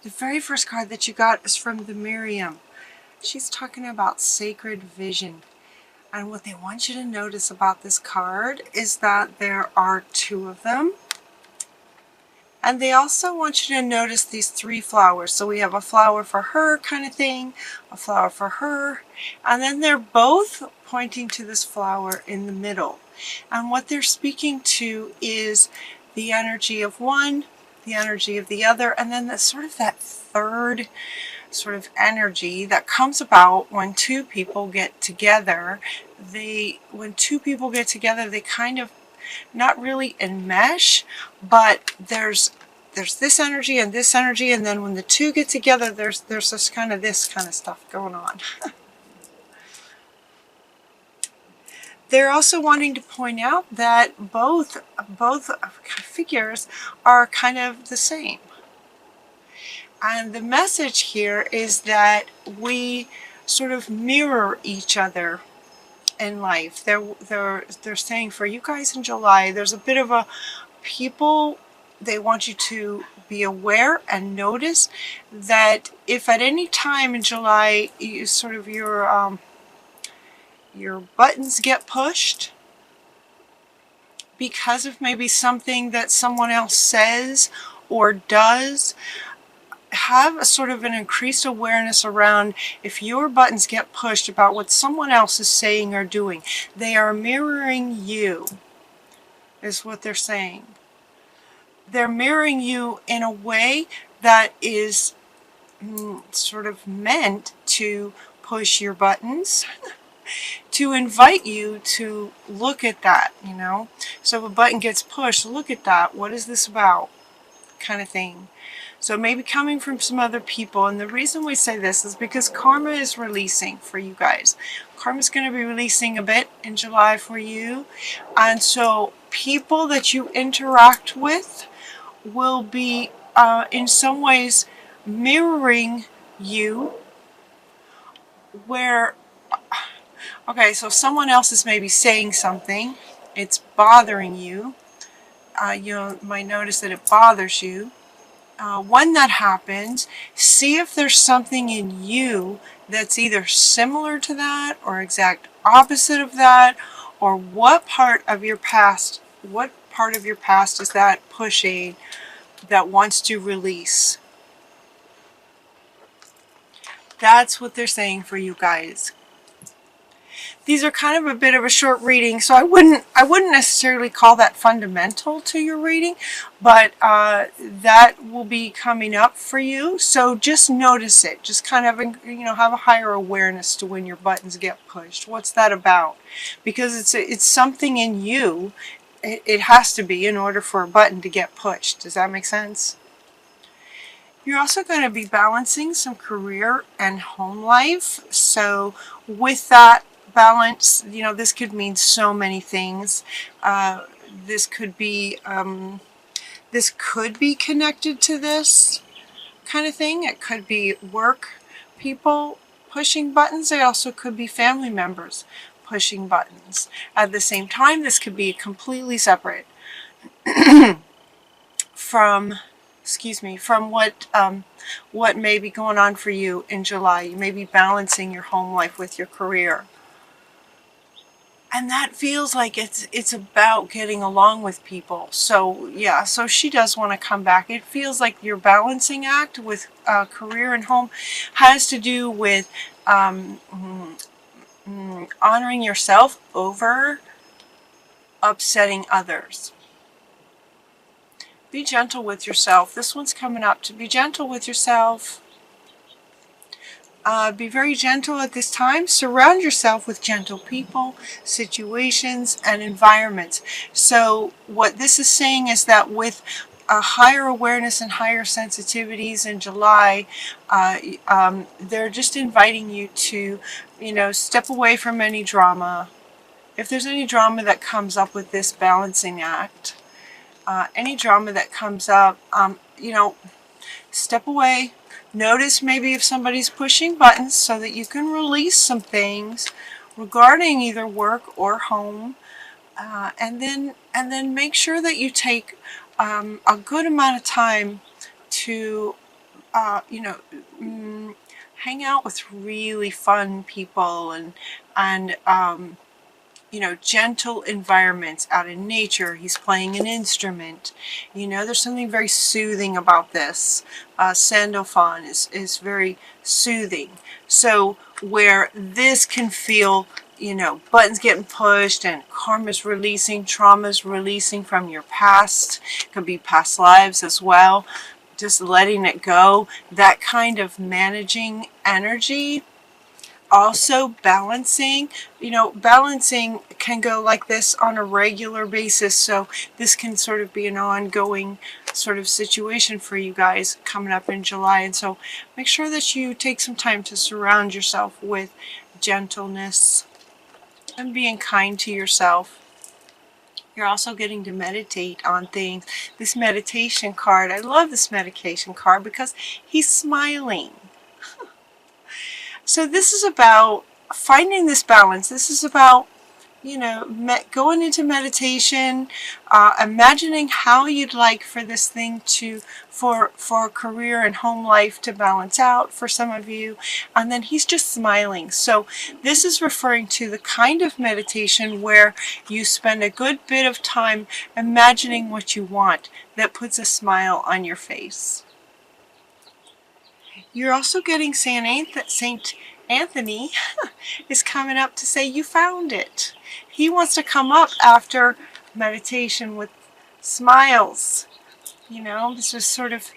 The very first card that you got is from the Miriam. She's talking about sacred vision. And what they want you to notice about this card is that there are two of them. And they also want you to notice these three flowers. So we have a flower for her kind of thing, a flower for her, and then they're both pointing to this flower in the middle. And what they're speaking to is the energy of one, the energy of the other, and then that sort of that third sort of energy that comes about when two people get together. When two people get together, they kind of not really enmesh, but there's this energy and this energy, and then when the two get together, there's this kind of stuff going on. They're also wanting to point out that both figures are kind of the same. And the message here is that we sort of mirror each other in life. They're saying for you guys in July, there's a bit of a people, they want you to be aware and notice that if at any time in July you sort of your buttons get pushed because of maybe something that someone else says or does, have a sort of an increased awareness around if your buttons get pushed about what someone else is saying or doing. They are mirroring you, is what they're saying. They're mirroring you in a way that is sort of meant to push your buttons, to invite you to look at that, you know. So if a button gets pushed, look at that. What is this about? Kind of thing. So maybe coming from some other people. And the reason we say this is because karma is releasing for you guys. Karma is going to be releasing a bit in July for you. And so people that you interact with will be in some ways mirroring you, where, okay, so someone else is maybe saying something, it's bothering you, you might notice that it bothers you. When that happens, see if there's something in you that's either similar to that or exact opposite of that, or what part of your past is that pushing, that wants to release. That's what they're saying for you guys. These are kind of a bit of a short reading, so I wouldn't necessarily call that fundamental to your reading, but that will be coming up for you. So just notice it. Just kind of, you know, have a higher awareness to when your buttons get pushed. What's that about? Because it's something in you. It has to be in order for a button to get pushed. Does that make sense? You're also going to be balancing some career and home life. So with that balance, you know, this could mean so many things. This could be connected to this kind of thing. It could be work people pushing buttons. It also could be family members pushing buttons. At the same time, this could be completely separate from what may be going on for you in July. You may be balancing your home life with your career. And that feels like it's about getting along with people. So yeah, so she does want to come back. It feels like your balancing act with career and home has to do with honoring yourself over upsetting others. Be gentle with yourself. This one's coming up to be gentle with yourself. Be very gentle at this time. Surround yourself with gentle people, situations, and environments. So what this is saying is that with a higher awareness and higher sensitivities in July, they're just inviting you to, you know, step away from any drama. If there's any drama that comes up with this balancing act, any drama that comes up, you know, step away. Notice maybe if somebody's pushing buttons so that you can release some things regarding either work or home, and then make sure that you take a good amount of time to you know, hang out with really fun people and you know, gentle environments out in nature. He's playing an instrument. You know, there's something very soothing about this. Sandophon is very soothing. So where this can feel, you know, buttons getting pushed and karma's releasing, trauma's releasing from your past. It could be past lives as well. Just letting it go. That kind of managing energy. Also balancing, you know, balancing can go like this on a regular basis, so this can sort of be an ongoing sort of situation for you guys coming up in July. And so make sure that you take some time to surround yourself with gentleness and being kind to yourself. You're also getting to meditate on things. This meditation card, I love this meditation card because he's smiling. So this is about finding this balance. This is about, you know, going into meditation, imagining how you'd like for this thing to, for career and home life to balance out for some of you. And then he's just smiling. So this is referring to the kind of meditation where you spend a good bit of time imagining what you want that puts a smile on your face. You're also getting Saint Anthony is coming up to say you found it. He wants to come up after meditation with smiles. You know, this is sort of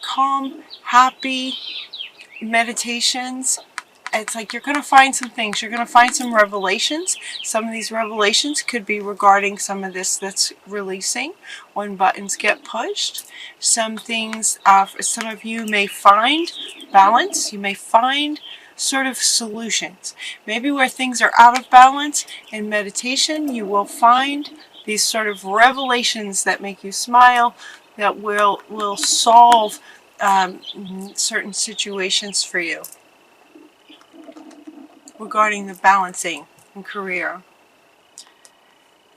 calm, happy meditations. It's like you're going to find some things. You're going to find some revelations. Some of these revelations could be regarding some of this that's releasing when buttons get pushed. Some things, some of you may find balance. You may find sort of solutions. Maybe where things are out of balance in meditation, you will find these sort of revelations that make you smile, that will solve certain situations for you regarding the balancing in career.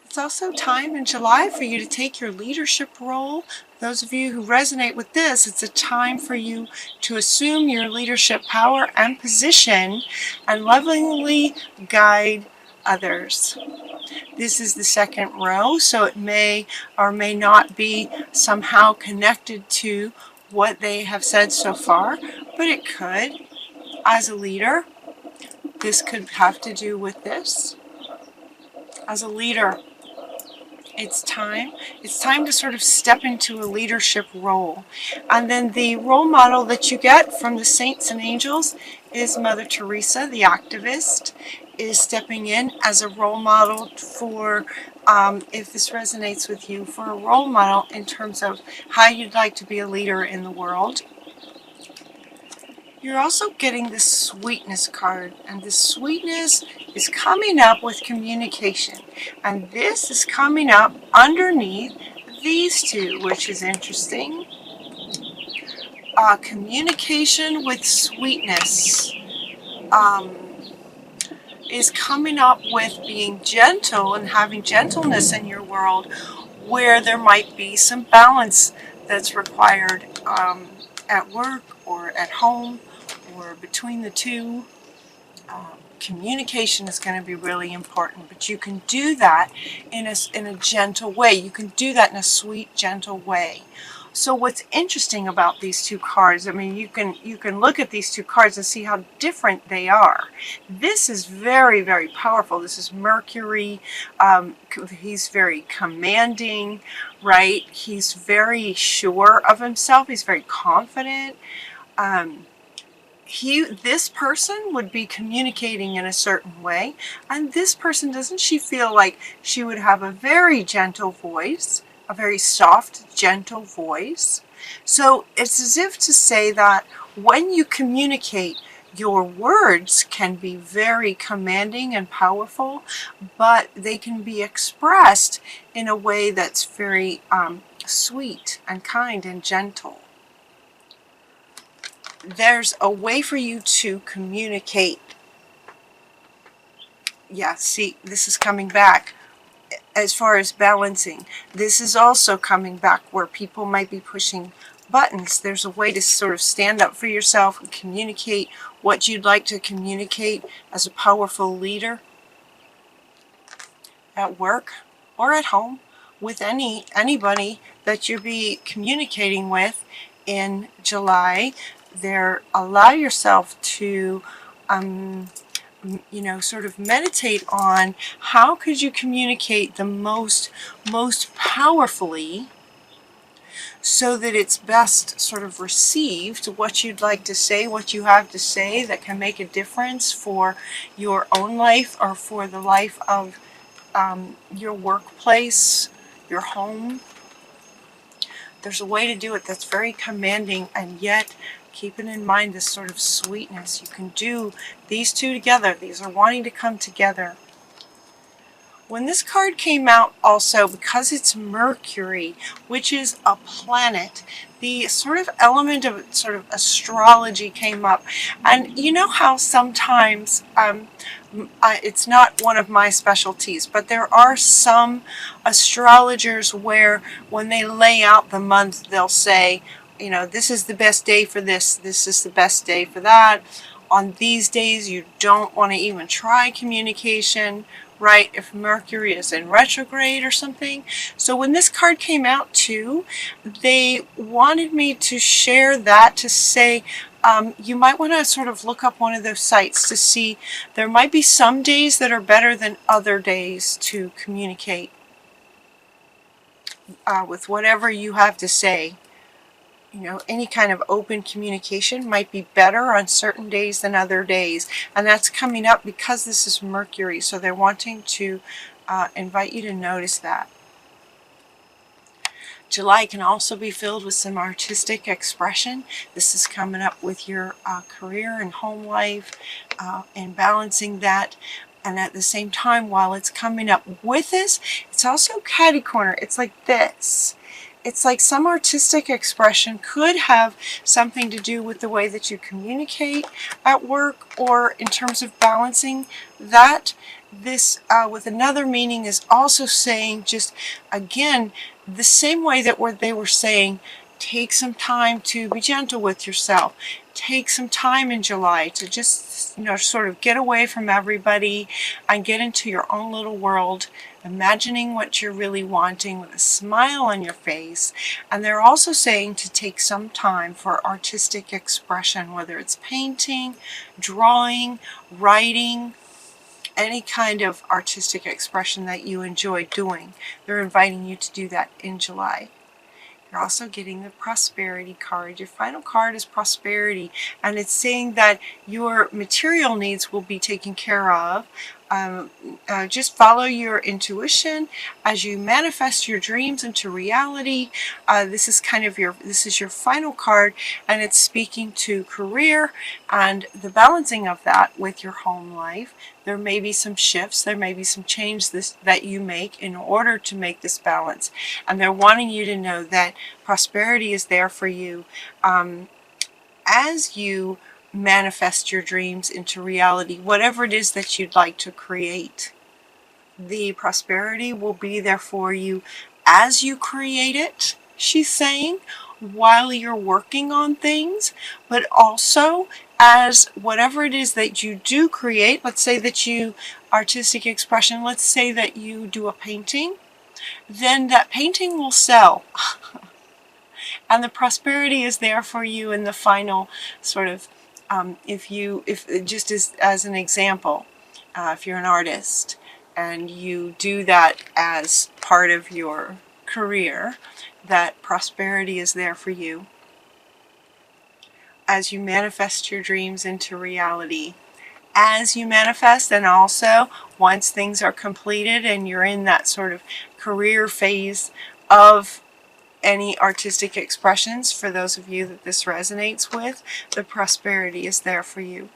It's also time in July for you to take your leadership role. Those of you who resonate with this, it's a time for you to assume your leadership power and position and lovingly guide others. This is the second row, so it may or may not be somehow connected to what they have said so far, but it could. As a leader, this could have to do with this. As a leader, it's time to sort of step into a leadership role. And then the role model that you get from the saints and angels is Mother Teresa, the activist, is stepping in as a role model for, if this resonates with you, for a role model in terms of how you'd like to be a leader in the world. You're also getting this sweetness card, and this sweetness is coming up with communication, and this is coming up underneath these two, which is interesting. Communication with sweetness is coming up with being gentle and having gentleness in your world, where there might be some balance that's required at work or at home or between the two. Communication is going to be really important, but you can do that in a gentle way. You can do that in a sweet, gentle way. So what's interesting about these two cards, I mean, you can look at these two cards and see how different they are. This is very, very powerful. This is Mercury. He's very commanding, right? He's very sure of himself. He's very confident. This person would be communicating in a certain way, and this person, doesn't she feel like she would have a very gentle voice, a very soft, gentle voice? So it's as if to say that when you communicate, your words can be very commanding and powerful, but they can be expressed in a way that's very sweet and kind and gentle. There's a way for you to communicate. Yeah, see, this is coming back as far as balancing. This is also coming back where people might be pushing buttons, there's a way to sort of stand up for yourself and communicate what you'd like to communicate as a powerful leader at work or at home with anybody that you'll be communicating with in July. There, allow yourself to sort of meditate on how could you communicate the most powerfully so that it's best sort of received, what you'd like to say, what you have to say that can make a difference for your own life or for the life of your workplace, your home. There's a way to do it that's very commanding, and yet keeping in mind this sort of sweetness. You can do these two together. These are wanting to come together. When this card came out also, because it's Mercury, which is a planet, the sort of element of sort of astrology came up. And you know how sometimes, it's not one of my specialties, but there are some astrologers where when they lay out the month, they'll say, this is the best day for this, this is the best day for that. On these days, you don't want to even try communication, right, if Mercury is in retrograde or something. So when this card came out too, they wanted me to share that, to say you might want to sort of look up one of those sites to see there might be some days that are better than other days to communicate with whatever you have to say. Any kind of open communication might be better on certain days than other days. And that's coming up because this is Mercury. So they're wanting to invite you to notice that. July can also be filled with some artistic expression. This is coming up with your career and home life and balancing that. And at the same time, while it's coming up with this, it's also catty corner. It's like this. It's like some artistic expression could have something to do with the way that you communicate at work, or in terms of balancing that. This, with another meaning, is also saying, just again, the same way that they were saying, take some time to be gentle with yourself. Take some time in July to just, sort of get away from everybody and get into your own little world, imagining what you're really wanting with a smile on your face. And they're also saying to take some time for artistic expression, whether it's painting, drawing, writing, any kind of artistic expression that you enjoy doing. They're inviting you to do that in July. You're also getting the prosperity card. Your final card is prosperity, and it's saying that your material needs will be taken care of. Just follow your intuition as you manifest your dreams into reality. This is your final card, and it's speaking to career and the balancing of that with your home life. There may be some shifts, there may be some change that you make in order to make this balance. And they're wanting you to know that prosperity is there for you as you manifest your dreams into reality, whatever it is that you'd like to create. The prosperity will be there for you as you create it, she's saying, while you're working on things, but also as whatever it is that you do create. Let's say that you, artistic expression, let's say that you do a painting, then that painting will sell. And the prosperity is there for you in the final sort of, if just as an example, if you're an artist and you do that as part of your career, that prosperity is there for you as you manifest your dreams into reality. As you manifest, and also once things are completed and you're in that sort of career phase of any artistic expressions, for those of you that this resonates with, the prosperity is there for you.